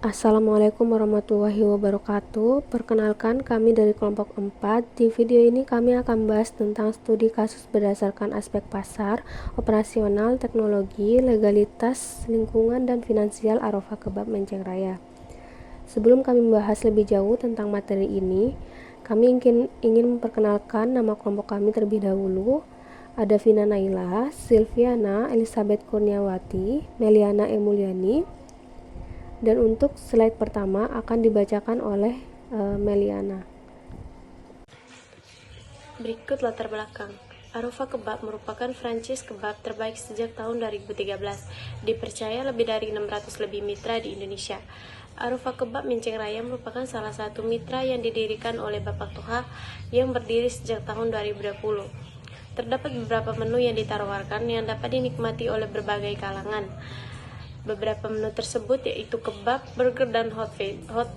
Assalamualaikum warahmatullahi wabarakatuh. Perkenalkan, kami dari kelompok 4. Di video ini kami akan membahas tentang studi kasus berdasarkan aspek pasar, operasional, teknologi, legalitas, lingkungan, dan finansial Arafah Kebab Menceng Raya. Sebelum kami membahas lebih jauh tentang materi ini, kami ingin memperkenalkan nama kelompok kami terlebih dahulu. Ada Vina Naila, Silviana, Elizabeth Kurniawati, Meliana Emuliani. Dan untuk slide pertama akan dibacakan oleh Meliana. Berikut latar belakang. Arafah Kebab merupakan franchise kebab terbaik sejak tahun 2013. Dipercaya lebih dari 600 lebih mitra di Indonesia. Arafah Kebab Menceng Raya merupakan salah satu mitra yang didirikan oleh Bapak Toha yang berdiri sejak tahun 2020. Terdapat beberapa menu yang ditawarkan yang dapat dinikmati oleh berbagai kalangan. Beberapa menu tersebut yaitu kebab, burger, dan hot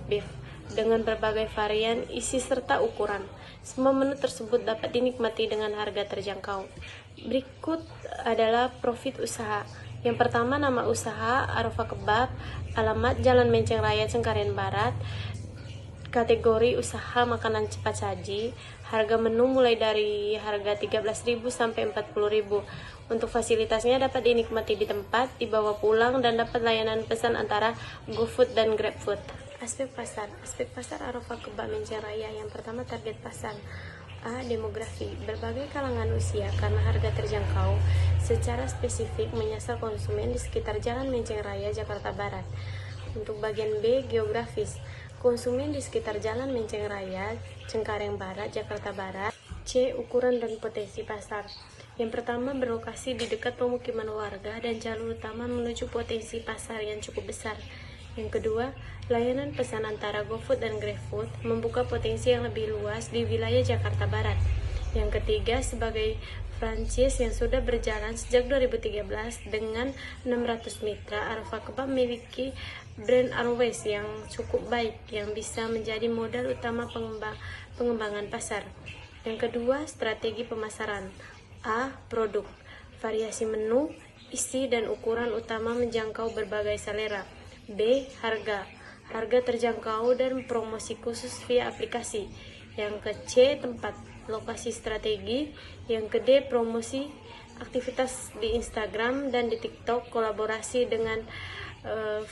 beef dengan berbagai varian, isi, serta ukuran. Semua menu tersebut dapat dinikmati dengan harga terjangkau. Berikut adalah profit usaha. Yang pertama, nama usaha Arafah Kebab, alamat Jalan Menceng Raya, Cengkareng Barat, kategori usaha makanan cepat saji, harga menu mulai dari harga 13.000 sampai 40.000. Untuk fasilitasnya dapat dinikmati di tempat, dibawa pulang, dan dapat layanan pesan antara GoFood dan GrabFood. Aspek pasar Arafah Kebab Menceng Raya. Yang pertama, target pasar. A. Demografi. Berbagai kalangan usia karena harga terjangkau. Secara spesifik menyasar konsumen di sekitar Jalan Menceng Raya, Jakarta Barat. Untuk bagian B. Geografis. Konsumen di sekitar Jalan Menceng Raya, Cengkareng Barat, Jakarta Barat. C. Ukuran dan potensi pasar. Yang pertama, berlokasi di dekat pemukiman warga dan jalur utama menuju potensi pasar yang cukup besar. Yang kedua, layanan pesan antara GoFood dan GrabFood membuka potensi yang lebih luas di wilayah Jakarta Barat. Yang ketiga, sebagai franchise yang sudah berjalan sejak 2013 dengan 600 mitra, Arafah Kebab memiliki brand awareness yang cukup baik yang bisa menjadi modal utama pengembangan pasar. Yang kedua, strategi pemasaran. A. Produk. Variasi menu, isi, dan ukuran utama menjangkau berbagai selera. B. Harga. Harga terjangkau dan promosi khusus via aplikasi. Yang ke C. Tempat. Lokasi strategi. Yang ke D. Promosi. Aktivitas di Instagram dan di TikTok, kolaborasi dengan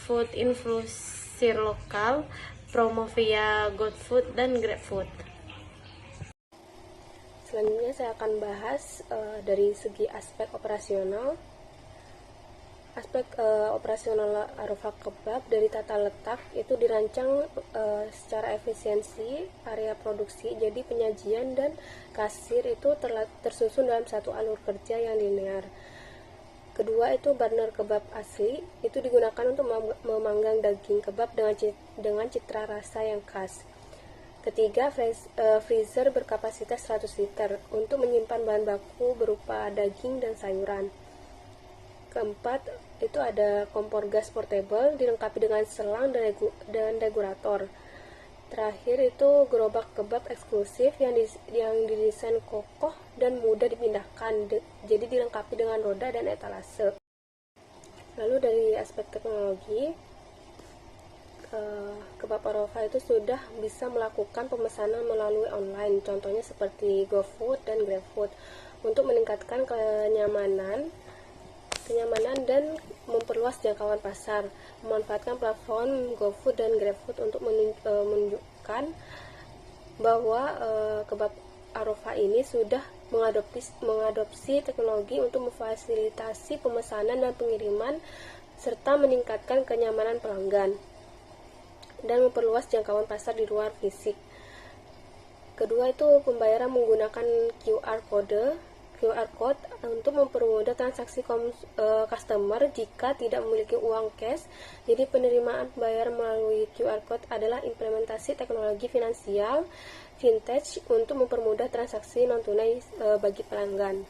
food influencer lokal, promo via GoFood dan GrabFood. Selanjutnya saya akan bahas dari segi aspek operasional. Aspek operasional Arafah Kebab dari tata letak itu dirancang secara efisiensi area produksi, jadi penyajian dan kasir itu tersusun dalam satu alur kerja yang linear. Kedua itu burner kebab asli, itu digunakan untuk memanggang daging kebab dengan citra rasa yang khas. Ketiga, freezer berkapasitas 100 liter untuk menyimpan bahan baku berupa daging dan sayuran. Keempat, itu ada kompor gas portable dilengkapi dengan selang dan regulator. Terakhir itu gerobak kebab eksklusif yang didesain kokoh dan mudah dipindahkan, jadi dilengkapi dengan roda dan etalase. Lalu dari aspek teknologi, Kebab Arafah itu sudah bisa melakukan pemesanan melalui online, contohnya seperti GoFood dan GrabFood, untuk meningkatkan kenyamanan dan memperluas jangkauan pasar. Memanfaatkan platform GoFood dan GrabFood untuk menunjukkan bahwa Kebab Arafah ini sudah mengadopsi teknologi untuk memfasilitasi pemesanan dan pengiriman serta meningkatkan kenyamanan pelanggan dan memperluas jangkauan pasar di luar fisik. Kedua itu pembayaran menggunakan QR code untuk mempermudah transaksi customer jika tidak memiliki uang cash. Jadi penerimaan pembayaran melalui QR code adalah implementasi teknologi finansial vintage untuk mempermudah transaksi non tunai bagi pelanggan.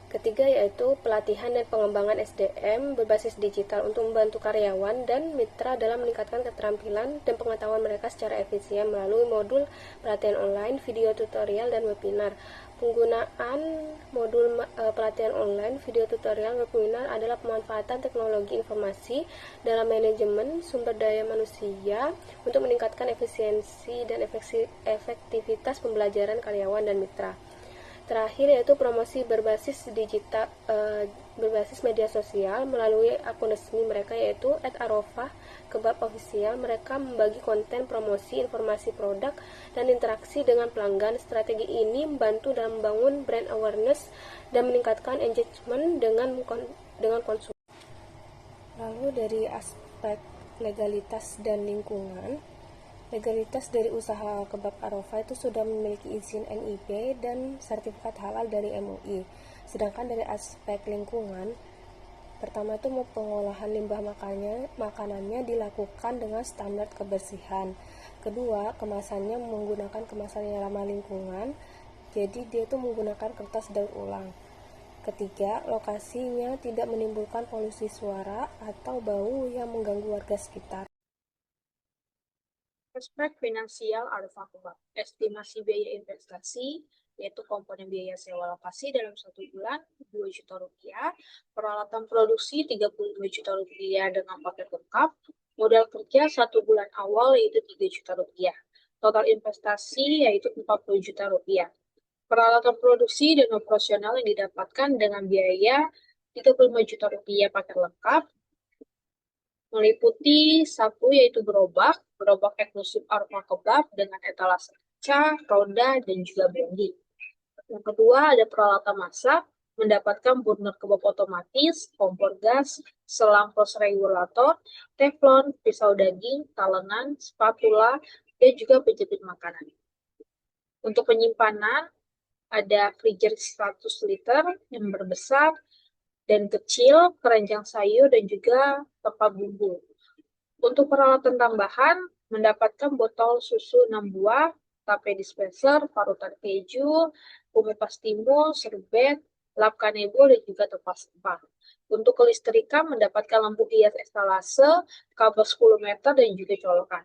Ketiga yaitu pelatihan dan pengembangan SDM berbasis digital untuk membantu karyawan dan mitra dalam meningkatkan keterampilan dan pengetahuan mereka secara efisien melalui modul pelatihan online, video tutorial, dan webinar. Penggunaan modul pelatihan online, video tutorial, webinar adalah pemanfaatan teknologi informasi dalam manajemen sumber daya manusia untuk meningkatkan efisiensi dan efektivitas pembelajaran karyawan dan mitra. Terakhir yaitu promosi berbasis digital, berbasis media sosial melalui akun resmi mereka yaitu @arofah_kebab_official. Mereka membagi konten promosi, informasi produk, dan interaksi dengan pelanggan. Strategi ini membantu dalam membangun brand awareness dan meningkatkan engagement dengan konsumen. Lalu dari aspek legalitas dan lingkungan, legalitas dari usaha kebab Arofah itu sudah memiliki izin NIB dan sertifikat halal dari MUI. Sedangkan dari aspek lingkungan, pertama itu pengolahan limbah makanannya dilakukan dengan standar kebersihan. Kedua, kemasannya menggunakan kemasan yang ramah lingkungan, jadi dia itu menggunakan kertas daur ulang. Ketiga, lokasinya tidak menimbulkan polusi suara atau bau yang mengganggu warga sekitar. Aspek finansial Arofah Kebab, estimasi biaya investasi, yaitu komponen biaya sewa lokasi dalam 1 bulan, 2 juta rupiah, peralatan produksi 35 juta rupiah dengan paket lengkap, modal kerja 1 bulan awal yaitu 3 juta rupiah, total investasi yaitu 40 juta rupiah. Peralatan produksi dan operasional yang didapatkan dengan biaya 35 juta rupiah paket lengkap, meliputi satu yaitu gerobak eksklusif Arofah Kebab dengan etalase kaca, roda, dan juga branding. Yang kedua ada peralatan masak, mendapatkan burner kebab otomatis, kompor gas, selang pros regulator, teflon, pisau daging, talenan, spatula, dan juga penjepit makanan. Untuk penyimpanan ada freezer 100 liter yang berbesar dan kecil, keranjang sayur, dan juga tempat bumbu. Untuk peralatan tambahan, mendapatkan botol susu 6 buah, tape dispenser, parutan keju, pengupas timbul, serbet, lap kanebo, dan juga tempat sampah. Untuk kelistrikan, mendapatkan lampu hias estalase, kabel 10 meter, dan juga colokan.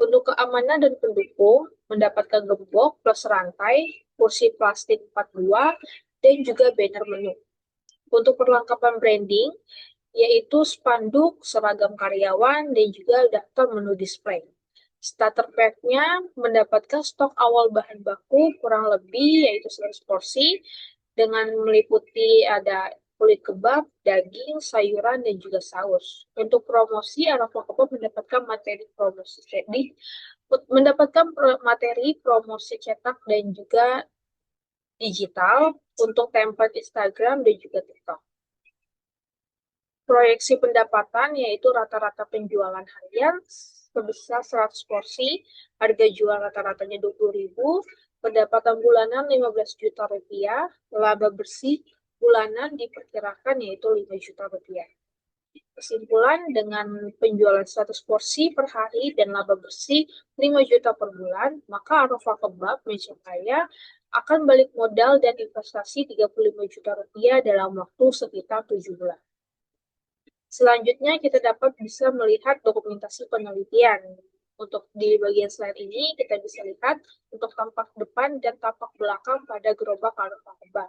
Untuk keamanan dan pendukung, mendapatkan gembok plus rantai, kursi plastik 4 buah, dan juga banner menu. Untuk perlengkapan branding, yaitu spanduk, seragam karyawan, dan juga daftar menu display. Starter pack-nya mendapatkan stok awal bahan baku kurang lebih yaitu 100 porsi, dengan meliputi ada kulit kebab, daging, sayuran, dan juga saus. Untuk promosi, Arofah Kebab mendapatkan materi promosi cetak dan juga digital untuk template Instagram dan juga TikTok. Proyeksi pendapatan yaitu rata-rata penjualan harian sebesar 100 porsi, harga jual rata-ratanya 20.000, pendapatan bulanan 15 juta rupiah, laba bersih bulanan diperkirakan yaitu 5 juta rupiah. Kesimpulan, dengan penjualan 100 porsi per hari dan laba bersih 5 juta per bulan, maka Arofah Kebab Mencekaya akan balik modal dan investasi 35 juta rupiah dalam waktu sekitar 7 bulan. Selanjutnya kita dapat bisa melihat dokumentasi penelitian. Untuk di bagian slide ini kita bisa lihat untuk tampak depan dan tampak belakang pada gerobak Arofah Kebab.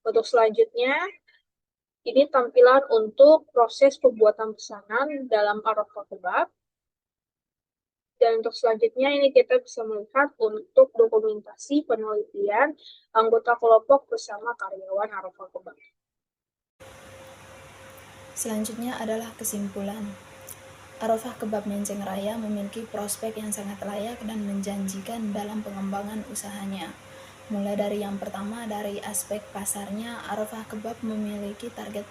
Untuk selanjutnya, ini tampilan untuk proses pembuatan pesanan dalam Arofah Kebab. Dan untuk selanjutnya ini kita bisa melihat untuk dokumentasi penelitian anggota kelompok bersama karyawan Arofah Kebab. Selanjutnya adalah kesimpulan. Arofah Kebab Menceng Raya memiliki prospek yang sangat layak dan menjanjikan dalam pengembangan usahanya. Mulai dari yang pertama, dari aspek pasarnya, Arofah Kebab memiliki target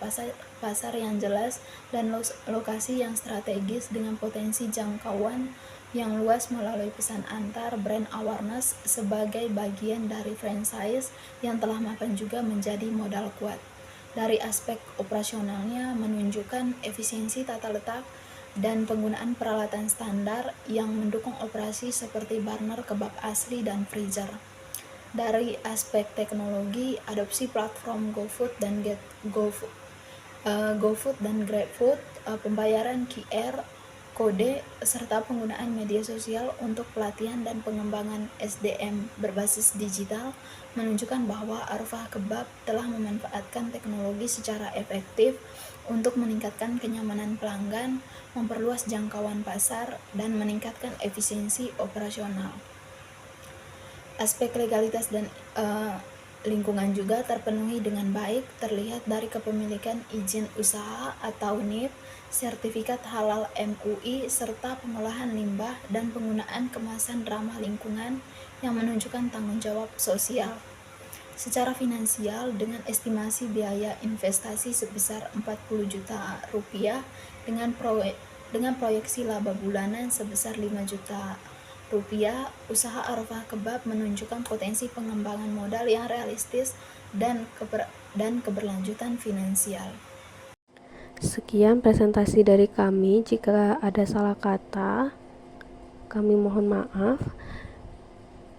pasar yang jelas dan lokasi yang strategis dengan potensi jangkauan yang luas melalui pesan antar, brand awareness sebagai bagian dari franchise yang telah mapan juga menjadi modal kuat. Dari aspek operasionalnya menunjukkan efisiensi tata letak dan penggunaan peralatan standar yang mendukung operasi seperti burner kebab asli dan freezer. Dari aspek teknologi, adopsi platform GoFood dan GrabFood, pembayaran QR kode, serta penggunaan media sosial untuk pelatihan dan pengembangan SDM berbasis digital menunjukkan bahwa Arufah Kebab telah memanfaatkan teknologi secara efektif untuk meningkatkan kenyamanan pelanggan, memperluas jangkauan pasar, dan meningkatkan efisiensi operasional. Aspek legalitas dan lingkungan juga terpenuhi dengan baik, terlihat dari kepemilikan izin usaha atau NIP, sertifikat halal MUI, serta pengolahan limbah dan penggunaan kemasan ramah lingkungan yang menunjukkan tanggung jawab sosial. Secara finansial, dengan estimasi biaya investasi sebesar 40 juta rupiah dengan proyeksi laba bulanan sebesar 5 juta rupiah, usaha Arufah Kebab menunjukkan potensi pengembangan modal yang realistis dan keberlanjutan finansial. Sekian presentasi dari kami. Jika ada salah kata, kami mohon maaf.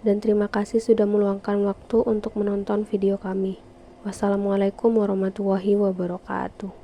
Dan terima kasih sudah meluangkan waktu untuk menonton video kami. Wassalamualaikum warahmatullahi wabarakatuh.